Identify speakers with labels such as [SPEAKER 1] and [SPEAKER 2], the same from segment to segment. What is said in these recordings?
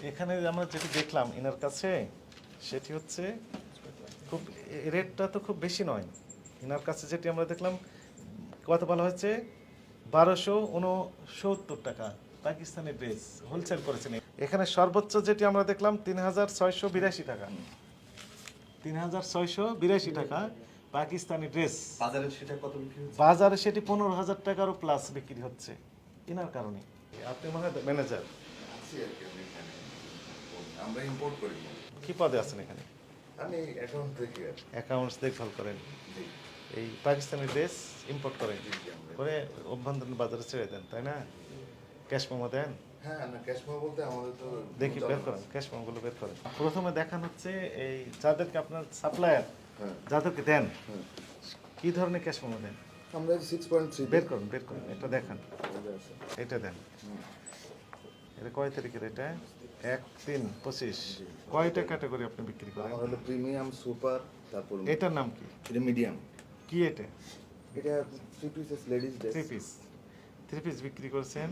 [SPEAKER 1] এখানে আমরা যেটি দেখলাম এনার কাছে সেটি হচ্ছে খুব রেটটা তো খুব বেশি নয়। এনার কাছে যেটি আমরা দেখলাম কত বলা হয়েছে 1269 টাকা পাকিস্তানি ড্রেস হোলসেল করেছেন। এখানে সর্বোচ্চ যেটি আমরা দেখলাম 3682 টাকা, 3682 টাকা পাকিস্তানি ড্রেস।
[SPEAKER 2] বাজারে সেটা কত বিক্রি হচ্ছে?
[SPEAKER 1] বাজারে সেটি 15,000 টাকারও প্লাস বিক্রি হচ্ছে এনার কারণে। আপনি মনে হয় ম্যানেজার,
[SPEAKER 2] আছি আর কি আমি এখানে। আমরা ইম্পোর্ট করি।
[SPEAKER 1] কি পদে আছেন এখানে?
[SPEAKER 2] আমি অ্যাকাউন্ট থেকে আর কি।
[SPEAKER 1] অ্যাকাউন্টস দেখভাল করেন,
[SPEAKER 2] জি,
[SPEAKER 1] এই পাকিস্তানি ড্রেস ইম্পোর্ট করেন
[SPEAKER 2] জি, জি, আমরা-
[SPEAKER 1] করে অভ্যন্তরীণ বাজারে ছেড়ে দেন, তাই না? ক্যাশ মেমো দেন?
[SPEAKER 2] হ্যাঁ, না ক্যাশ মেমো বলতে আমাদের তো
[SPEAKER 1] দেখি বের করেন, ক্যাশ মেমোগুলো বের করেন। প্রথমে দেখান হচ্ছে এই যাদেরকে আপনার সাপ্লায়ার
[SPEAKER 2] হ্যাঁ,
[SPEAKER 1] যাদেরকে দেন
[SPEAKER 2] হ্যাঁ।
[SPEAKER 1] কি ধরনের ক্যাশ মেমো দেন
[SPEAKER 2] আমরা 6.3
[SPEAKER 1] বের করুন, বের করুন, এটা দেখান, এটা দেন। এটা কয় তারিখের? এটা 1/3/25। কয়টা ক্যাটাগরি আপনি বিক্রি করেন?
[SPEAKER 2] আমার হলো প্রিমিয়াম, সুপার, তারপর
[SPEAKER 1] এটার নাম কি?
[SPEAKER 2] এটা মিডিয়াম।
[SPEAKER 1] কি এটা?
[SPEAKER 2] এটা 3 pieces ladies dress.
[SPEAKER 1] Three piece বিক্রি করছেন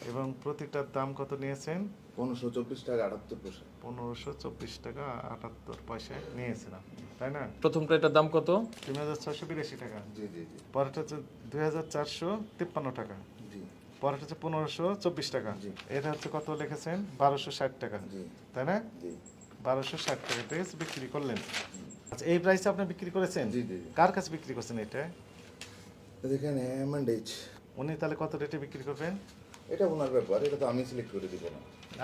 [SPEAKER 1] এবং প্রতিটার দাম কত নিয়েছেন?
[SPEAKER 2] 1524 টাকা 78 পয়সা।
[SPEAKER 1] 1524 টাকা 78 পয়সায় নিয়েছেন আপনি, তাই না?
[SPEAKER 3] প্রথমটা এটার দাম কত?
[SPEAKER 1] 3682 টাকা।
[SPEAKER 2] জি, জি, জি,
[SPEAKER 1] পরেরটা হচ্ছে 2453 টাকা।
[SPEAKER 2] জি,
[SPEAKER 1] পরেরটা হচ্ছে 1524 টাকা।
[SPEAKER 2] জি।
[SPEAKER 1] এটা হচ্ছে কত লিখেছেন? 1260 টাকা,
[SPEAKER 2] জি,
[SPEAKER 1] তাই না?
[SPEAKER 2] জি,
[SPEAKER 1] 1260 টাকা ড্রেস বিক্রি করলেন। আচ্ছা, এই প্রাইসে আপনি বিক্রি করেছেন?
[SPEAKER 2] জি, জি, জি।
[SPEAKER 1] কার কাছে বিক্রি করছেন এটা?
[SPEAKER 2] এখানে M&H।
[SPEAKER 1] উনি তাহলে কত রেটে বিক্রি করবেন?
[SPEAKER 2] এটা ওনার ব্যাপার, এটা তো আমি সিলেক্ট করে দিব না।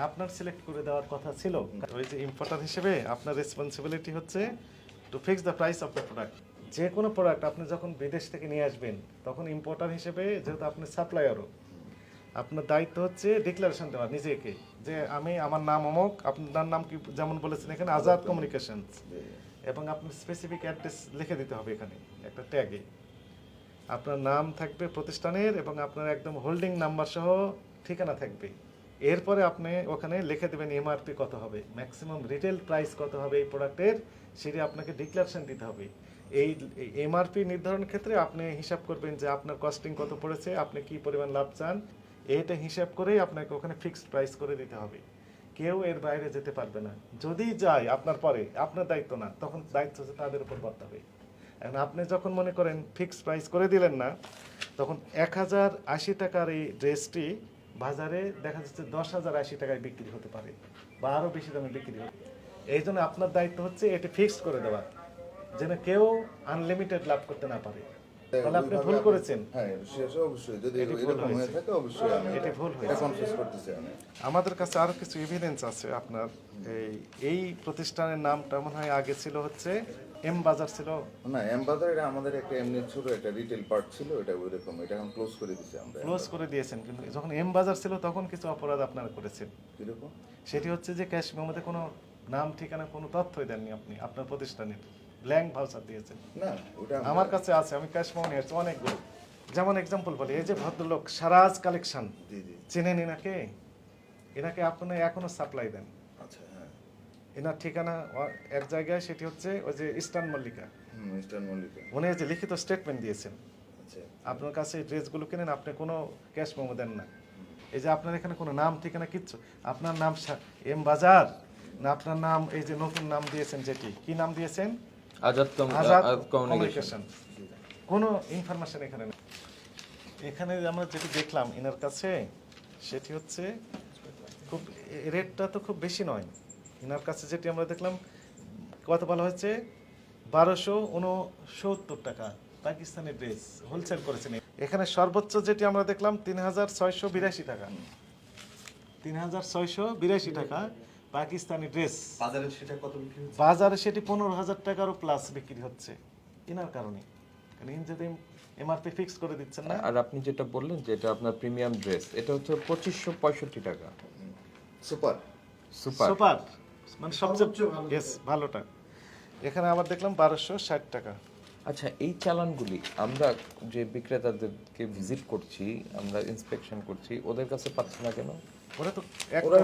[SPEAKER 1] আপনার সিলেক্ট করে দেওয়ার কথা ছিল। ওই যে ইম্পোর্টার হিসেবে আপনার রেসপন্সিবিলিটি হচ্ছে to fix the price of the product. যে কোনো প্রোডাক্ট আপনি যখন বিদেশ থেকে নিয়ে আসবেন তখন ইম্পোর্টার হিসেবে যেহেতু আপনি সাপ্লায়ারও, আপনার দায়িত্ব হচ্ছে ডিক্লারেশন দেওয়া নিজেকে যে আমি আমার নাম অমুক, আপনার নাম কি যেমন বলেছেন এখানে আজাদ কমিউনিকেশনস,
[SPEAKER 2] জি,
[SPEAKER 1] এবং আপনার স্পেসিফিক অ্যাড্রেস লিখে দিতে হবে এখানে একটা ট্যাগে। আপনার নাম থাকবে প্রতিষ্ঠানের এবং আপনার একদম হোল্ডিং নাম্বার সহ ঠিকানা থাকবে। এরপরে আপনি ওখানে লিখে দেবেন এমআরপি কত হবে, ম্যাক্সিমাম রিটেল প্রাইস কত হবে এই প্রোডাক্টের, সেটি আপনাকে ডিক্লারেশন দিতে হবে। এই এমআরপি নির্ধারণের ক্ষেত্রে আপনি হিসাব করবেন যে আপনার কস্টিং কত পড়েছে, আপনি কি পরিমাণ লাভ চান, এটা হিসাব করেই আপনাকে ওখানে ফিক্সড প্রাইস করে দিতে হবে। কেউ এর বাইরে যেতে পারবে না। যদি যায় আপনার পরে, আপনার দায়িত্ব না, তখন দায়িত্ব হচ্ছে তাদের উপর বর্তাবে। এখন আপনি যখন মনে করেন ফিক্সড প্রাইস করে দিলেন না, তখন 1080 টাকার এই ড্রেসটি বাজারে দেখা যাচ্ছে 10,080 টাকায় বিক্রি হতে পারে বা আরও বেশি দামে বিক্রি হবে। এই জন্য আপনার দায়িত্ব হচ্ছে এটি ফিক্সড করে দেওয়া, যেন কেউ আনলিমিটেড লাভ করতে না পারে। তাহলে আপনি ভুল করেছেন।
[SPEAKER 2] হ্যাঁ, শেষে অবশ্যই যদি
[SPEAKER 1] এটি ভুল
[SPEAKER 2] এরকম হয়ে
[SPEAKER 1] হয়েছে।
[SPEAKER 2] থাকে অবশ্যই আমি
[SPEAKER 1] এটি ভুল
[SPEAKER 2] এটা
[SPEAKER 1] হয়েছে।
[SPEAKER 2] কনফিউজ করতেছি আমি।
[SPEAKER 1] আমাদের কাছে আরো কিছু এভিডেন্স আছে আপনার। এই প্রতিষ্ঠানের নামটা মনে হয় আগে ছিল হচ্ছে এম বাজার ছিল।
[SPEAKER 2] না, এমবাজার এটা আমাদের একটা এমনি ছোট একটা রিটেল পার্ট ছিল, এটা ওইরকম, এটা এখন ক্লোজ করে দিছি আমরা।
[SPEAKER 1] ক্লোজ করে দিয়েছেন, কিন্তু যখন এম বাজার ছিল তখন কিছু অপরাধ আপনারা করেছেন।
[SPEAKER 2] কিরকম?
[SPEAKER 1] সেটি হচ্ছে যে ক্যাশ মেমোতে কোনো নাম ঠিকানা কোনো তথ্যই দেননি আপনি আপনার প্রতিষ্ঠানের, ব্ল্যাঙ্ক ভাউচার দিয়েছেন।
[SPEAKER 2] না, ওটা
[SPEAKER 1] আমার কাছে আছে, আমি ক্যাশ মেমো নিয়ে আসছি অনেকগুলো। যেমন এক্সাম্পল বলি, এই যে ভদ্রলোক সারাজ কালেকশন,
[SPEAKER 2] জি, জি,
[SPEAKER 1] চেনেন এনাকে? এনাকে আপনি এখনো সাপ্লাই দেন।
[SPEAKER 2] আচ্ছা, হ্যাঁ,
[SPEAKER 1] এনার ঠিকানা এক জায়গায়, সেটি হচ্ছে ওই যে ইস্টার্ন মল্লিকা।
[SPEAKER 2] মিস্টার মল্লিকা।
[SPEAKER 1] উনি যে লিখিত স্টেটমেন্ট দিয়েছেন
[SPEAKER 2] আচ্ছা,
[SPEAKER 1] আপনার কাছে এই ড্রেসগুলো কিনেন, আপনি কোনো ক্যাশ মেমো দেন না। এই যে আপনার এখানে কোনো নাম ঠিকানা কিচ্ছু, আপনার নাম এম বাজার না, আপনার নাম এই যে নতুন নাম দিয়েছেন, যেটি কি নাম দিয়েছেন?
[SPEAKER 3] আজাদ
[SPEAKER 1] আজাদ
[SPEAKER 3] কমিউনিকেশন।
[SPEAKER 1] কমিউনিকেশন। কোনো ইনফরমেশন এখানে নেই। এখানে আমরা যেটি দেখলাম এনার কাছে সেটি হচ্ছে খুব রেটটা তো খুব বেশি নয়। এনার কাছে যেটি আমরা দেখলাম কত বলা হয়েছে 1269 টাকা পাকিস্তানি ড্রেস হোলসেল করেছেন। এখানে সর্বোচ্চ যেটি আমরা দেখলাম 3682 টাকা, 3682 টাকা পাকিস্তানি ড্রেস।
[SPEAKER 2] বাজারে সেটা কত বিক্রি হচ্ছে?
[SPEAKER 1] বাজারে সেটি 15,000 টাকারও প্লাস বিক্রি হচ্ছে এনার কারণে, কারণ ইনি যদি এমআরপি ফিক্স করে দিচ্ছেন না।
[SPEAKER 3] আর আপনি যেটা বললেন যে এটা আপনার প্রিমিয়াম ড্রেস, এটা হচ্ছে 2565 টাকা।
[SPEAKER 2] সুপার।
[SPEAKER 3] সুপার।
[SPEAKER 1] সুপার মানে সবচেয়ে ইয়েস ভালোটা। এখানে আবার দেখলাম 1260 টাকা।
[SPEAKER 3] আচ্ছা, এই চালানগুলি আমরা যে বিক্রেতাদেরকে ভিজিট করছি, আমরা ইন্সপেকশন করছি, ওদের কাছে পাচ্ছি না কেন?
[SPEAKER 1] ওরা তো
[SPEAKER 2] ওরা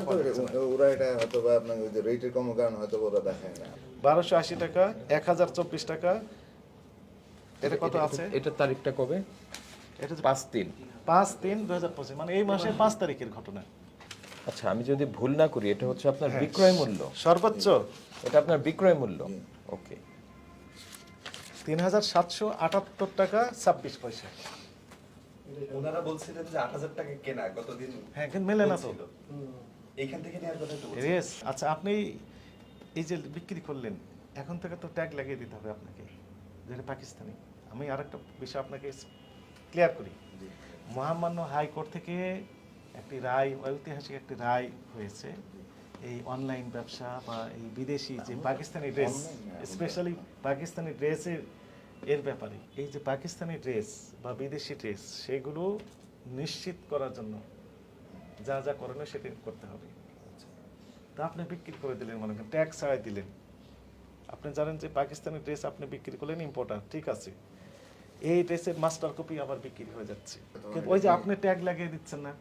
[SPEAKER 2] তো ওরা এটা হয়তো বা আপনার ওই যে রেটের কম কারণ হয়তো ওরা দেখায় না।
[SPEAKER 1] 1280 টাকা, 1024 টাকা। এটা কত আছে?
[SPEAKER 3] এটার তারিখটা কবে?
[SPEAKER 1] এটা
[SPEAKER 3] 5/3।
[SPEAKER 1] 5/3/2025, মানে এই মাসের 5 তারিখের ঘটনা।
[SPEAKER 3] আচ্ছা, আমি যদি ভুল না করি এটা হচ্ছে আপনার বিক্রয় মূল্য,
[SPEAKER 1] সর্বোচ্চ
[SPEAKER 3] এটা আপনার বিক্রয় মূল্য। ওকে,
[SPEAKER 1] 3,778 টাকা 26 পয়সা।
[SPEAKER 4] ওনারা বলছিলেন যে 8,000 টাকা কেনা গতদিন।
[SPEAKER 1] হ্যাঁ, কিন্তু মেলে না তো।
[SPEAKER 4] বলছিল। এইখান থেকে নেওয়ার কথা তো বলছিলেন।
[SPEAKER 1] রেস, আচ্ছা আপনি এই যে বিক্রি করলেন, এখন থেকে তো ট্যাগ লাগিয়ে দিতে হবে আপনাকে, যেটা পাকিস্তানি। আমি আরেকটা বিষয় আপনাকে ক্লিয়ার করি। মহামান্য হাইকোর্ট থেকে একটি রায়, ঐতিহাসিক একটি রায় হয়েছে এই অনলাইন ব্যবসা বা এই বিদেশি যে পাকিস্তানি ড্রেস, স্পেশালি পাকিস্তানি ড্রেসের এর ব্যাপারে। এই যে পাকিস্তানি ড্রেস বা বিদেশি ড্রেস, সেগুলো নিশ্চিত করার জন্য যা যা করণীয় সেটা করতে হবে। তা আপনি বিক্রি করে দিলেন, মনে করেন ট্যাক্স ছাড়াই দিলেন। আপনি জানেন যে পাকিস্তানি ড্রেস আপনি বিক্রি করলেন ইম্পোর্টার, ঠিক আছে, এই ড্রেসের মাস্টার কপি আবার বিক্রি হয়ে যাচ্ছে। কিন্তু ওই যে আপনি ট্যাগ লাগিয়ে দিচ্ছেন না,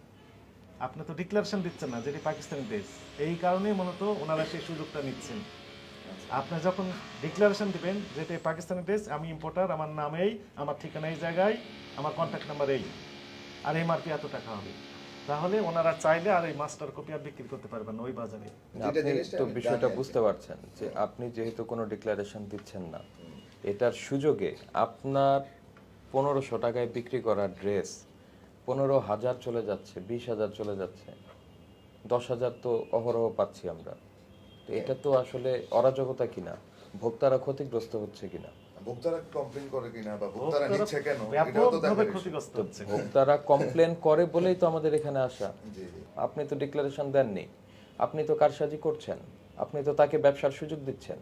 [SPEAKER 1] আপনি তো ডিক্লারেশন দিচ্ছেন না যেটি পাকিস্তানি ড্রেস। এই কারণেই মূলত ওনারা সেই সুযোগটা নিচ্ছেন। আপনি যখন ডিক্লারেশন দিবেন যেটা পাকিস্তানি ড্রেস, আমি ইম্পোর্টার, আমার নাম এই, আমার ঠিকানা এই জায়গায়, আমার কন্ট্যাক্ট নাম্বার এই, আর এমআরপি এত টাকা হবে, তাহলে ওনারা চাইলে আর এই মাস্টার কপি আর বিক্রি করতে পারবেন না ওই বাজারে।
[SPEAKER 3] আপনি তো বিষয়টা বুঝতে পারছেন যে আপনি যেহেতু কোনো ডিক্লারেশন দিচ্ছেন না, এটার সুযোগে আপনার 1500 টাকায় বিক্রি করা ড্রেস 15,000 চলে যাচ্ছে, 20,000 চলে যাচ্ছে, 10,000 তো অহরহ পাচ্ছি আমরা। তো এটা তো আসলে অরাজকতা কিনা, ভোক্তারা ক্ষতিগ্রস্ত হচ্ছে কিনা?
[SPEAKER 2] ভোক্তারা কমপ্লেইন করে কিনা বা ভোক্তারা নিচ্ছে কেন, এটাও তো
[SPEAKER 1] ব্যাপকভাবে
[SPEAKER 2] দেখার বিষয়।
[SPEAKER 1] ক্ষতিগ্রস্ত হচ্ছে।
[SPEAKER 3] ভোক্তারা কমপ্লেন করে বলেই তো আমাদের এখানে আসা।
[SPEAKER 2] জি জি।
[SPEAKER 3] আপনি তো ডিক্লারেশন দেননি, আপনি তো কারসাজি করছেন, আপনি তো তাকে ব্যবসার সুযোগ দিচ্ছেন।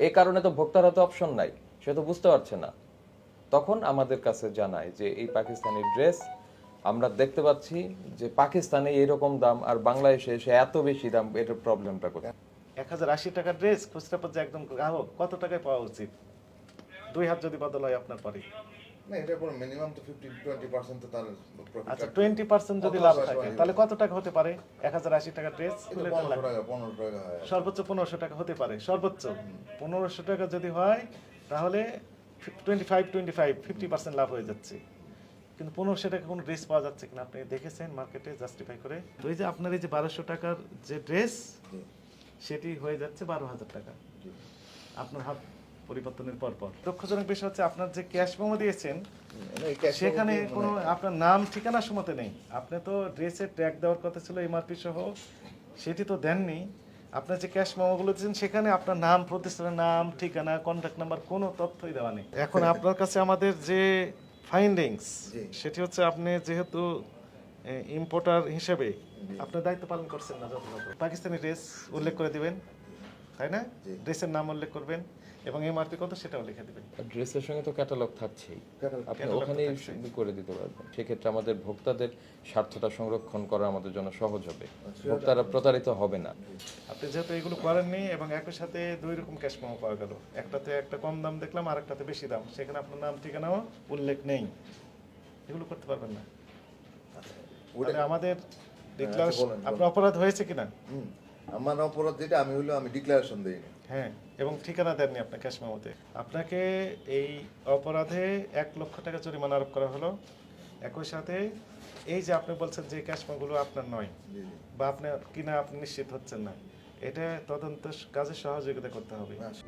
[SPEAKER 3] এই কারণে তো ভোক্তারা তো অপশন নাই, সে তো বুঝতে পারছে না। তখন আমাদের কাছে জানায় যে এই পাকিস্তানি ড্রেস আমরা দেখতে পাচ্ছি যে পাকিস্তানে এরকম দাম আর বাংলাদেশে এসে এত বেশি দাম, এটার প্রবলেমটা কোথায়?
[SPEAKER 1] 1080 টাকা ড্রেস খুচরা পর্যায়ে একদম গ্রাহক কত টাকায় পাওয়া উচিত? 2 হাত যদি বদল হয় আপনার পরে,
[SPEAKER 2] না এটার পর মিনিমাম তো 15-20% তো তার প্রফিট।
[SPEAKER 1] আচ্ছা 20% যদি লাভ থাকে তাহলে কত টাকা হতে পারে? 1080 টাকা ড্রেস
[SPEAKER 2] 15 টাকা হয়।
[SPEAKER 1] সর্বোচ্চ 1500 টাকা হতে পারে, সর্বোচ্চ 1500 টাকা যদি হয় তাহলে 50% লাভ হয়ে যাচ্ছে। কিন্তু 1500 টাকা কোনো ড্রেস পাওয়া যাচ্ছে কিনা আপনি দেখেছেন মার্কেটে জাস্টিফাই করে? তো এই যে আপনার এই যে 1200 টাকার যে ড্রেস,
[SPEAKER 2] জি।
[SPEAKER 1] সেটি হয়ে যাচ্ছে 12,000 টাকা
[SPEAKER 2] জি।
[SPEAKER 1] আপনার হাত পরিবর্তনের পর পর। দুঃখজনক বিষয় হচ্ছে আপনার যে ক্যাশ মেমো দিয়েছেন
[SPEAKER 2] না, এই cash
[SPEAKER 1] সেখানে
[SPEAKER 2] flow
[SPEAKER 1] কোনো
[SPEAKER 2] মানে-
[SPEAKER 1] আপনার নাম ঠিকানা সময়তে নেই। আপনি তো ড্রেসের ট্যাগ দেওয়ার কথা ছিল এমআরপি সহ, সেটি তো দেননি। আপনার যে ক্যাশ মেমোগুলো দিয়েছেন সেখানে আপনার নাম, প্রতিষ্ঠানের নাম, ঠিকানা, কন্ট্যাক্ট নাম্বার কোনো তথ্যই দেওয়া নেই। এখন আপনার কাছে আমাদের যে ফাইন্ডিংস,
[SPEAKER 2] জি।
[SPEAKER 1] সেটি হচ্ছে আপনি যেহেতু ইম্পোর্টার হিসেবে আপনার দায়িত্ব পালন করছেন না যথাযথ। পাকিস্তানি ড্রেস উল্লেখ করে দিবেন, তাই না?
[SPEAKER 2] জি।
[SPEAKER 1] ড্রেসের নাম উল্লেখ করবেন এবং এমআরপি কত সেটাও লিখে দিবেন।
[SPEAKER 3] ড্রেসের সঙ্গে তো ক্যাটালগ থাকছেই,
[SPEAKER 2] Catalog
[SPEAKER 3] আপনি
[SPEAKER 1] তো
[SPEAKER 3] ওখানেই
[SPEAKER 1] থাকছেই।
[SPEAKER 3] করে দিতে পারবেন। সেক্ষেত্রে আমাদের ভোক্তাদের স্বার্থটা সংরক্ষণ করা আমাদের জন্য সহজ হবে,
[SPEAKER 2] আচ্ছা।
[SPEAKER 3] ভোক্তারা প্রতারিত হবে না।
[SPEAKER 1] আপনি যেহেতু এগুলো করেননি এবং একই সাথে 2 রকম ক্যাশ মেমো পাওয়া গেল, একটাতে একটা কম দাম দেখলাম আর একটাতে বেশি দাম, সেখানে আপনার নাম ঠিকানাও উল্লেখ নেই, এগুলো করতে পারবেন না।
[SPEAKER 2] ওটা-
[SPEAKER 1] তাহলে আমাদের ডিক্লারেশন
[SPEAKER 2] বলেন, বলেন।
[SPEAKER 1] আপনার অপরাধ হয়েছে কিনা?
[SPEAKER 2] হুম। আমার অপরাধ যেটা আমি ডিক্লারেশন দেইনি।
[SPEAKER 1] হ্যাঁ, এবং ঠিকানা দেননি আপনার ক্যাশ মেমোতে। আপনাকে এই অপরাধে 1 লক্ষ টাকা জরিমানা আরোপ করা হলো। একই সাথে এই যে আপনি বলছেন যে ক্যাশ মেমোগুলো আপনার নয়
[SPEAKER 2] জি জি।
[SPEAKER 1] বা আপনার কিনা আপনি নিশ্চিত হচ্ছেন না, এটা তদন্ত কাজে সহযোগিতা করতে হবে।
[SPEAKER 2] আচ্ছা।